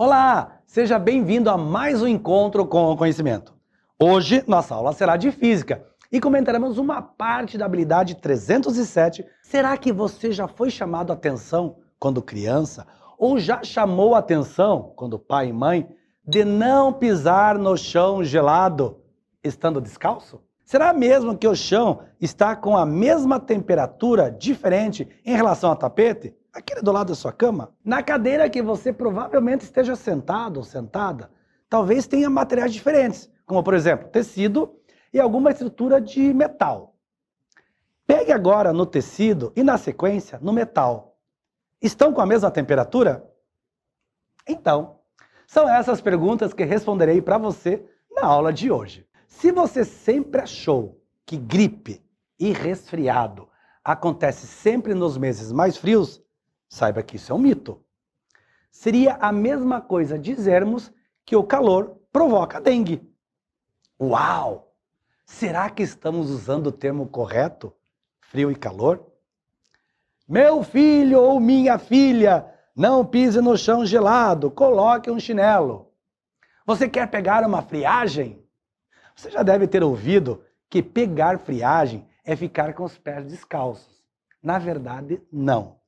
Olá, seja bem-vindo a mais um encontro com o conhecimento. Hoje, nossa aula será de física e comentaremos uma parte da habilidade 307. Será que você já foi chamado a atenção quando criança ou já chamou a atenção quando pai e mãe de não pisar no chão gelado estando descalço? Será mesmo que o chão está com a mesma temperatura diferente em relação ao tapete? Aquele do lado da sua cama? Na cadeira que você provavelmente esteja sentado ou sentada, talvez tenha materiais diferentes, como por exemplo, tecido e alguma estrutura de metal. Pegue agora no tecido e na sequência no metal. Estão com a mesma temperatura? Então, são essas perguntas que responderei para você na aula de hoje. Se você sempre achou que gripe e resfriado acontece sempre nos meses mais frios, saiba que isso é um mito. Seria a mesma coisa dizermos que o calor provoca dengue. Uau! Será que estamos usando o termo correto? Frio e calor? Meu filho ou minha filha, não pise no chão gelado, coloque um chinelo. Você quer pegar uma friagem? Você já deve ter ouvido que pegar friagem é ficar com os pés descalços. Na verdade, não.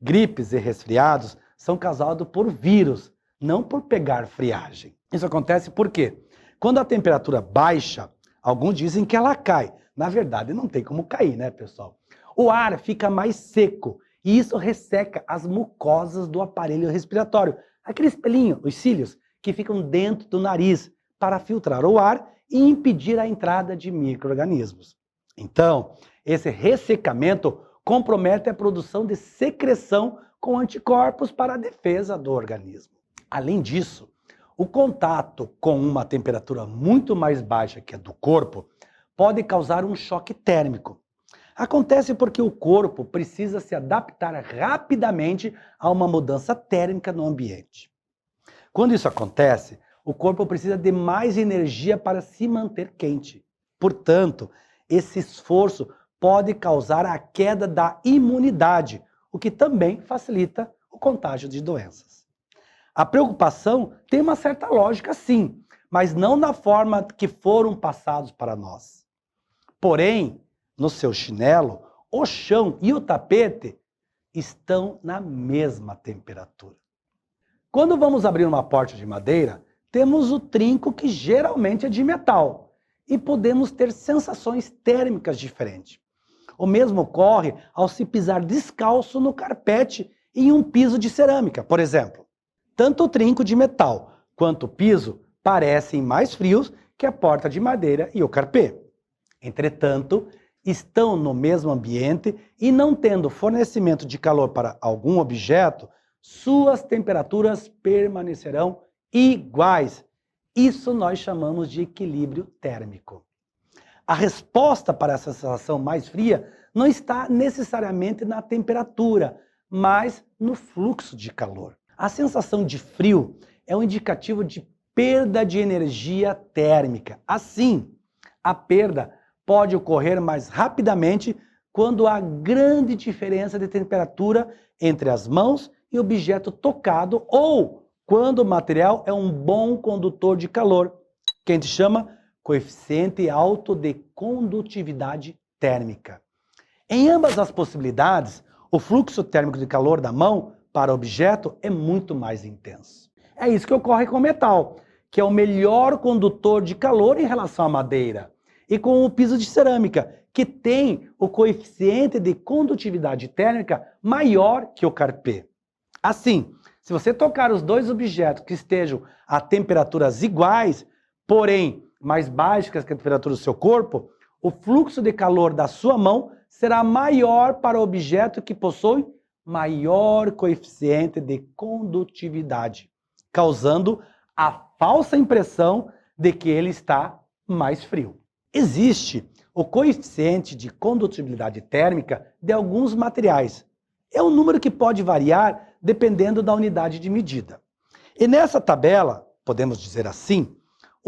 Gripes e resfriados são causados por vírus, não por pegar friagem. Isso acontece por quê? Quando a temperatura baixa, alguns dizem que ela cai. Na verdade, não tem como cair, né, pessoal? O ar fica mais seco e isso resseca as mucosas do aparelho respiratório. Aqueles pelinhos, os cílios, que ficam dentro do nariz para filtrar o ar e impedir a entrada de micro-organismos. Então, esse ressecamento compromete a produção de secreção com anticorpos para a defesa do organismo. Além disso, o contato com uma temperatura muito mais baixa que a do corpo pode causar um choque térmico. Acontece porque o corpo precisa se adaptar rapidamente a uma mudança térmica no ambiente. Quando isso acontece, o corpo precisa de mais energia para se manter quente. Portanto, esse esforço pode causar a queda da imunidade, o que também facilita o contágio de doenças. A preocupação tem uma certa lógica, sim, mas não na forma que foram passados para nós. Porém, no seu chinelo, o chão e o tapete estão na mesma temperatura. Quando vamos abrir uma porta de madeira, temos o trinco que geralmente é de metal e podemos ter sensações térmicas diferentes. O mesmo ocorre ao se pisar descalço no carpete em um piso de cerâmica, por exemplo. Tanto o trinco de metal quanto o piso parecem mais frios que a porta de madeira e o carpê. Entretanto, estão no mesmo ambiente e não tendo fornecimento de calor para algum objeto, suas temperaturas permanecerão iguais. Isso nós chamamos de equilíbrio térmico. A resposta para essa sensação mais fria não está necessariamente na temperatura, mas no fluxo de calor. A sensação de frio é um indicativo de perda de energia térmica. Assim, a perda pode ocorrer mais rapidamente quando há grande diferença de temperatura entre as mãos e o objeto tocado ou quando o material é um bom condutor de calor, que a gente chama coeficiente alto de condutividade térmica. Em ambas as possibilidades, o fluxo térmico de calor da mão para o objeto é muito mais intenso. É isso que ocorre com o metal, que é o melhor condutor de calor em relação à madeira, e com o piso de cerâmica, que tem o coeficiente de condutividade térmica maior que o carpê. Assim, se você tocar os dois objetos que estejam a temperaturas iguais, porém mais baixas que a temperatura do seu corpo, o fluxo de calor da sua mão será maior para o objeto que possui maior coeficiente de condutividade, causando a falsa impressão de que ele está mais frio. Existe o coeficiente de condutibilidade térmica de alguns materiais. É um número que pode variar dependendo da unidade de medida. E nessa tabela, podemos dizer assim,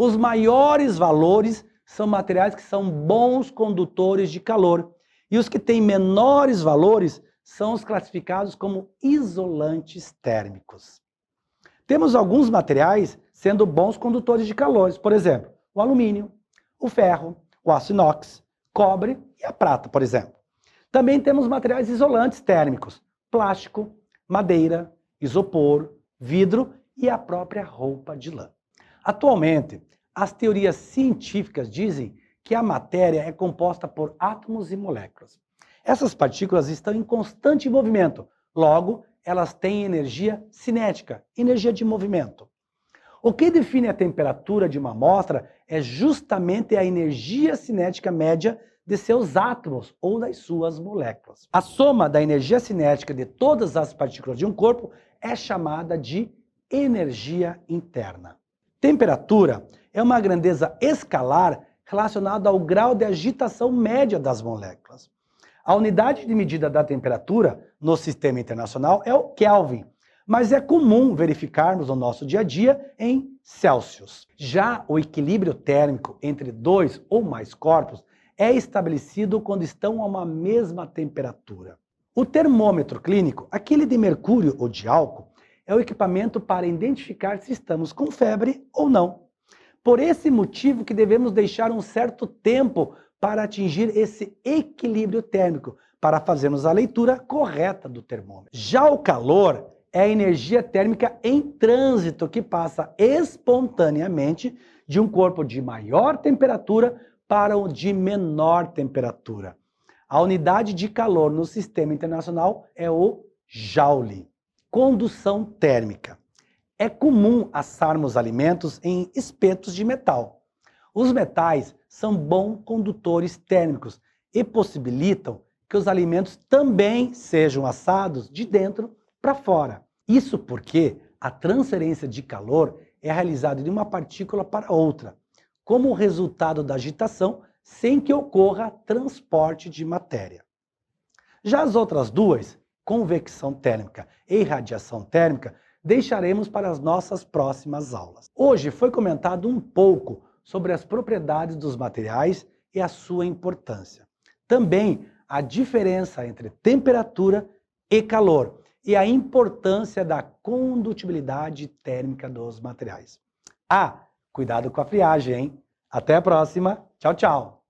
os maiores valores são materiais que são bons condutores de calor e os que têm menores valores são os classificados como isolantes térmicos. Temos alguns materiais sendo bons condutores de calores, por exemplo, o alumínio, o ferro, o aço inox, cobre e a prata, por exemplo. Também temos materiais isolantes térmicos, plástico, madeira, isopor, vidro e a própria roupa de lã. Atualmente, as teorias científicas dizem que a matéria é composta por átomos e moléculas. Essas partículas estão em constante movimento, logo, elas têm energia cinética, energia de movimento. O que define a temperatura de uma amostra é justamente a energia cinética média de seus átomos ou das suas moléculas. A soma da energia cinética de todas as partículas de um corpo é chamada de energia interna. Temperatura é uma grandeza escalar relacionada ao grau de agitação média das moléculas. A unidade de medida da temperatura no sistema internacional é o Kelvin, mas é comum verificarmos no nosso dia a dia em Celsius. Já o equilíbrio térmico entre dois ou mais corpos é estabelecido quando estão a uma mesma temperatura. O termômetro clínico, aquele de mercúrio ou de álcool, é o equipamento para identificar se estamos com febre ou não. Por esse motivo que devemos deixar um certo tempo para atingir esse equilíbrio térmico, para fazermos a leitura correta do termômetro. Já o calor é a energia térmica em trânsito que passa espontaneamente de um corpo de maior temperatura para o de menor temperatura. A unidade de calor no sistema internacional é o Joule. Condução térmica. É comum assarmos alimentos em espetos de metal. Os metais são bons condutores térmicos e possibilitam que os alimentos também sejam assados de dentro para fora. Isso porque a transferência de calor é realizada de uma partícula para outra, como resultado da agitação, sem que ocorra transporte de matéria. Já as outras duas, convecção térmica e radiação térmica, deixaremos para as nossas próximas aulas. Hoje foi comentado um pouco sobre as propriedades dos materiais e a sua importância. Também a diferença entre temperatura e calor e a importância da condutibilidade térmica dos materiais. Ah, cuidado com a friagem, hein? Até a próxima. Tchau, tchau.